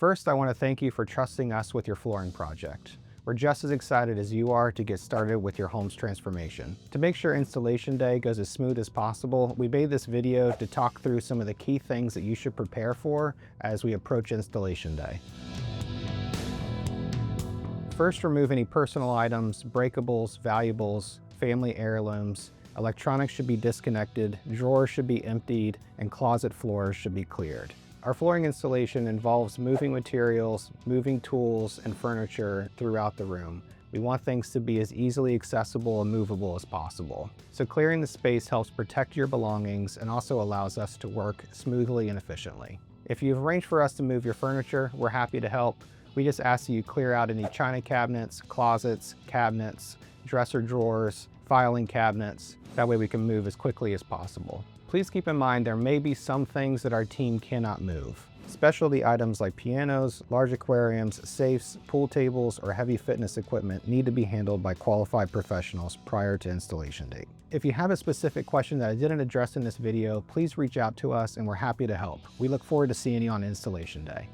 First, I want to thank you for trusting us with your flooring project. We're just as excited as you are to get started with your home's transformation. To make sure installation day goes as smooth as possible, we made this video to talk through some of the key things that you should prepare for as we approach installation day. First, remove any personal items, breakables, valuables, family heirlooms. Electronics should be disconnected, drawers should be emptied, and closet floors should be cleared. Our flooring installation involves moving materials, moving tools, and furniture throughout the room. We want things to be as easily accessible and movable as possible. So clearing the space helps protect your belongings and also allows us to work smoothly and efficiently. If you've arranged for us to move your furniture, we're happy to help. We just ask that you clear out any china cabinets, closets, cabinets, dresser drawers, filing cabinets. That way we can move as quickly as possible. Please keep in mind there may be some things that our team cannot move. Specialty items like pianos, large aquariums, safes, pool tables, or heavy fitness equipment need to be handled by qualified professionals prior to installation date. If you have a specific question that I didn't address in this video, please reach out to us and we're happy to help. We look forward to seeing you on installation day.